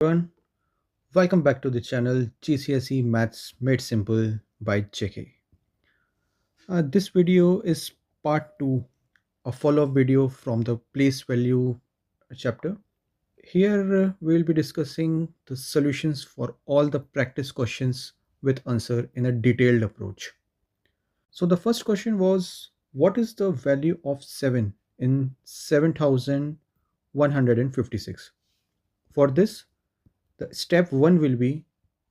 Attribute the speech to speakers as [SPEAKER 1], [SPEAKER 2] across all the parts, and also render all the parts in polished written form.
[SPEAKER 1] Everyone, welcome back to the channel GCSE Maths Made Simple by JK. This video is part 2, a follow-up video from the place value chapter. Here we will be discussing the solutions for all the practice questions with answer in a detailed approach. So the first question was, what is the value of 7 in 7156? For this, the step 1 will be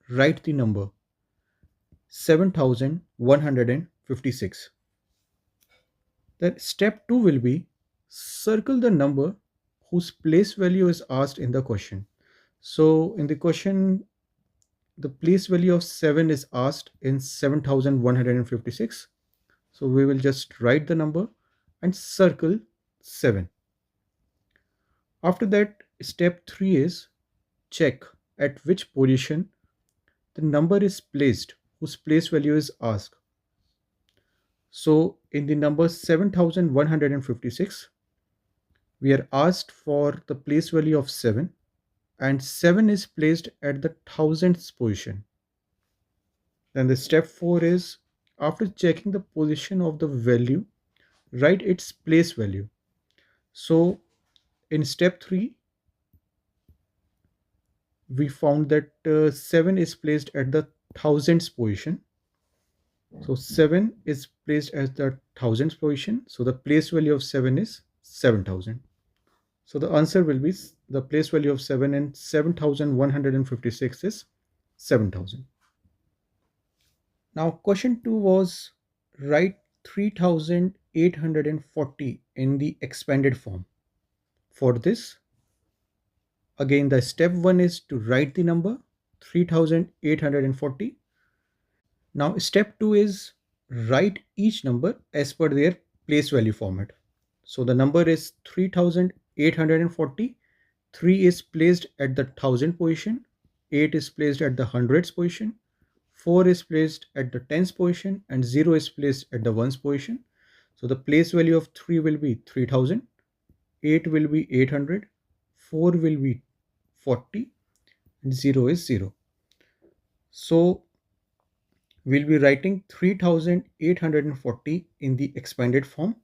[SPEAKER 1] write the number 7156. Then step 2 will be circle the number whose place value is asked in the question. So in the question, the place value of 7 is asked in 7156. So we will just write the number and circle 7. After that, step 3 is check at which position the number is placed whose place value is asked. So in the number 7156, we are asked for the place value of 7, and 7 is placed at the thousandths position. Then the step 4 is, after checking the position of the value, write its place value. So in step 3, we found that 7 is placed at the thousandths position. So 7 is placed at the thousandths position. So the place value of 7 is 7000. So the answer will be the place value of 7 in 7156 is 7000. Now question 2 was write 3840 in the expanded form. For this, again the step 1 is to write the number 3840. Now step 2 is write each number as per their place value format. So the number is 3840. 3 is placed at the thousand position, 8 is placed at the hundreds position, 4 is placed at the tens position, and 0 is placed at the ones position. So the place value of 3 will be 3000, 8 will be 800, 4 will be 40, and 0 is 0. So we'll be writing 3840 in the expanded form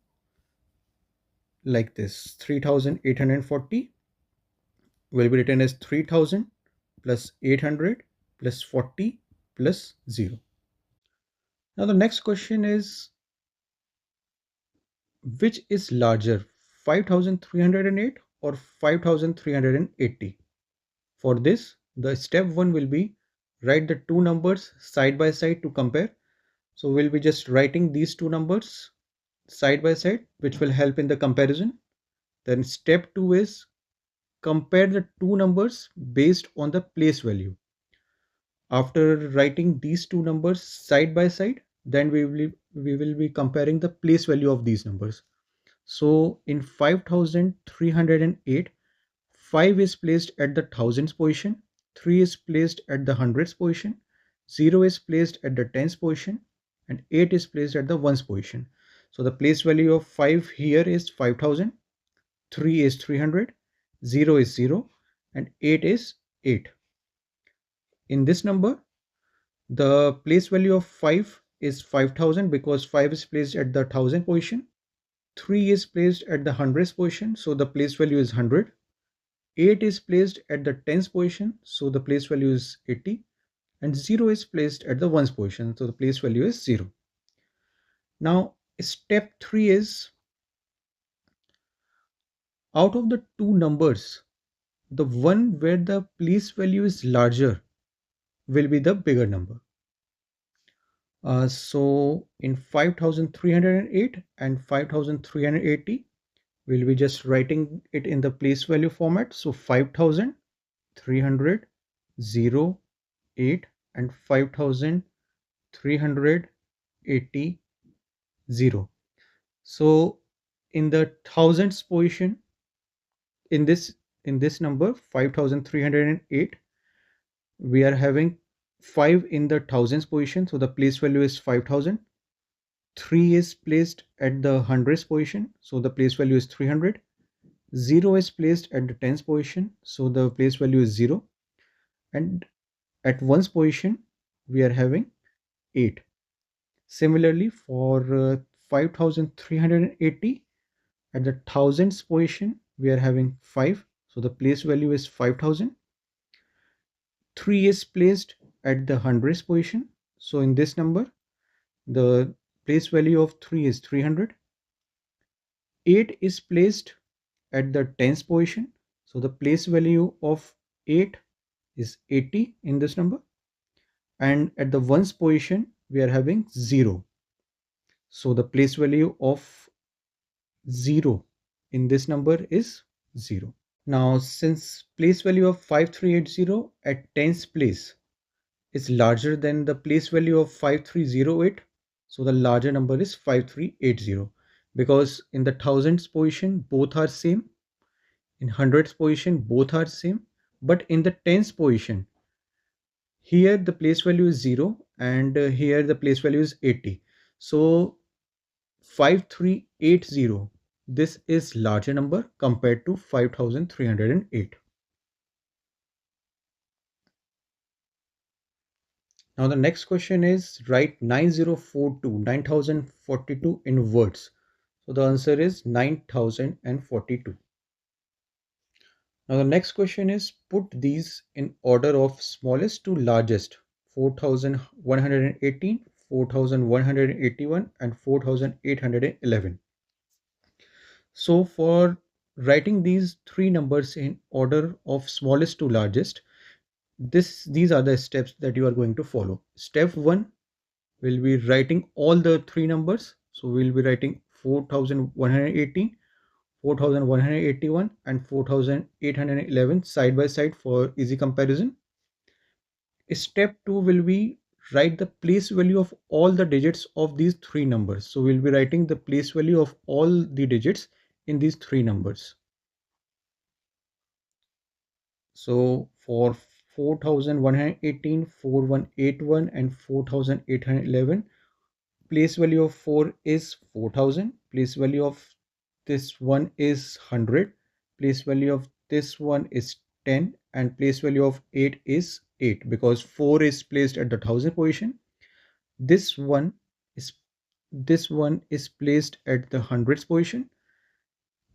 [SPEAKER 1] like this. 3840 will be written as 3000 plus 800 plus 40 plus 0. Now the next question is, which is larger, 5308 or 5380? For this, the step 1 will be write the two numbers side by side to compare. So we'll be just writing these two numbers side by side, which will help in the comparison. Then step 2 is compare the two numbers based on the place value. After writing these two numbers side by side, then we will be comparing the place value of these numbers. So in 5308, 5 is placed at the thousands position, 3 is placed at the hundreds position, 0 is placed at the tens position, and 8 is placed at the ones position. So the place value of 5 here is 5000, 3 is 300, 0 is 0, and 8 is 8. In this number, the place value of 5 is 5000 because 5 is placed at the thousand position. 3 is placed at the hundreds position, so the place value is 100. 8 is placed at the tens position, so the place value is 80. And 0 is placed at the ones position, so the place value is 0. Now step 3 is, out of the two numbers, the one where the place value is larger will be the bigger number. So in 5308 and 5380, we'll be just writing it in the place value format. So 5300, 0, 8, and 5380, 0. So in the thousands position, in this number 5308, we are having 5 in the thousands position, so the place value is 5000. 3 is placed at the hundreds position, so the place value is 300. 0 is placed at the tens position, so the place value is 0. and at ones position we are having 8. Similarly, for 5380, at the thousands position we are having 5, so the place value is 5000. 3 is placed at the hundreds position, so in this number the place value of 3 is 300. 8 is placed at the tens position, so the place value of 8 is 80 in this number, and at the ones position we are having 0, so the place value of 0 in this number is 0. Now, since place value of 5380 at tens place is larger than the place value of 5308, so the larger number is 5380, because in the thousands position both are same, in hundreds position both are same, but in the tens position here the place value is 0 and here the place value is 80. So 5380, this is larger number compared to 5308. Now the next question is write 9042 in words. So the answer is 9042. Now the next question is put these in order of smallest to largest: 4118, 4181 and 4811. So for writing these three numbers in order of smallest to largest, these are the steps that you are going to follow. Step 1, we'll be writing all the three numbers. So we'll be writing 4118, 4181 and 4811 side by side for easy comparison. Step 2 will be write the place value of all the digits of these three numbers. So we'll be writing the place value of all the digits in these three numbers. So for 4118, 4181 and 4811, place value of 4 is 4000, place value of this one is 100, place value of this one is 10, and place value of 8 is 8, because 4 is placed at the thousand position. This one is placed at the hundreds position.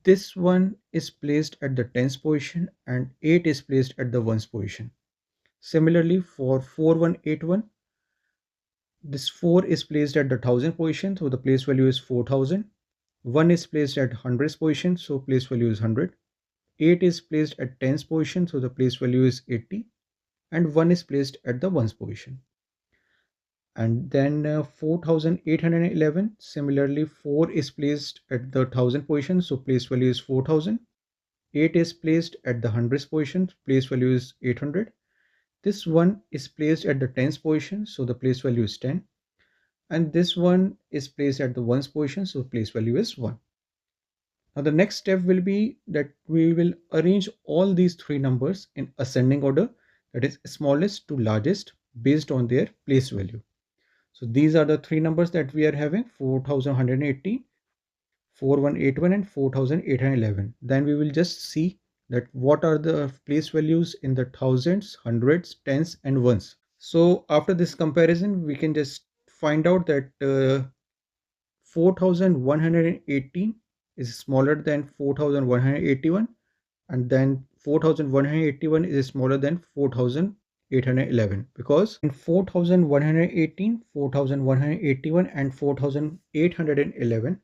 [SPEAKER 1] This one is placed at the tens position, and 8 is placed at the ones position. Similarly, for 4181, this 4 is placed at the thousand position, so the place value is 4000. 1 is placed at hundreds position, so place value is 100. 8 is placed at tens position, so the place value is 80. And 1 is placed at the ones position. And then 4811, similarly 4 is placed at the thousand position, so place value is 4000. 8 is placed at the hundreds position, place value is 800. This one is placed at the tens position, so the place value is 10. And this one is placed at the ones position, so place value is 1. Now the next step will be that we will arrange all these three numbers in ascending order, that is smallest to largest based on their place value. So these are the three numbers that we are having: 4180, 4181 and 4811. Then we will just see that what are the place values in the thousands, hundreds, tens and ones. So after this comparison we can just find out that 4118 is smaller than 4181, and then 4181 is smaller than 4811, because in 4118, 4181 and 4811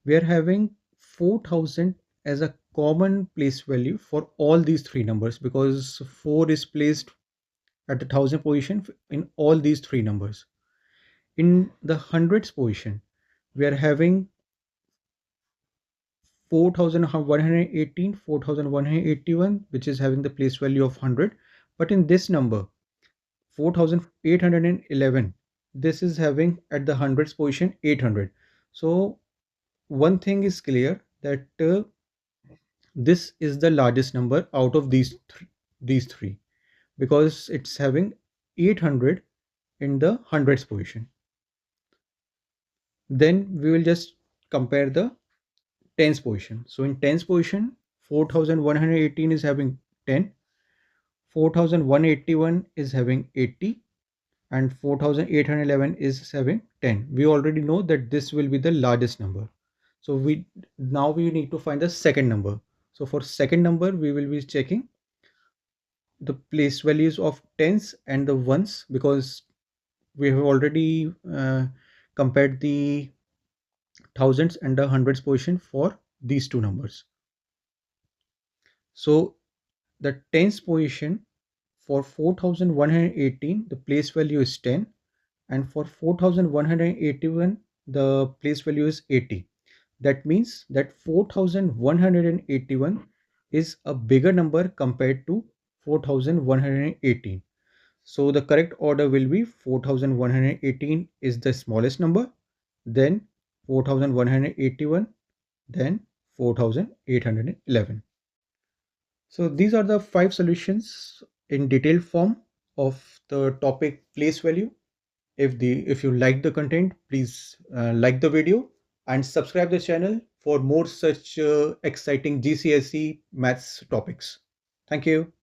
[SPEAKER 1] we are having 4000 as a common place value for all these three numbers, because 4 is placed at the thousand position in all these three numbers. In the hundreds position we are having 4118, 4181, which is having the place value of 100. But in this number 4811, this is having at the hundreds position 800. So one thing is clear, that this is the largest number out of these three, because it's having 800 in the hundreds position. Then we will just compare the tens position. So in tens position 4118 is having 10, 4181 is having 80 and 4811 is having 10. We already know that this will be the largest number. So we need to find the second number. So for second number, we will be checking the place values of tens and the ones, because we have already compared the thousands and the hundreds position for these two numbers. So the tens position for 4118, the place value is 10, and for 4181, the place value is 80. That means that 4181 is a bigger number compared to 4118. So the correct order will be 4118 is the smallest number, then 4181, then 4811. So these are the 5 solutions in detailed form of the topic place value. If you like the content, please like the video and subscribe the channel for more such exciting GCSE maths topics. Thank you.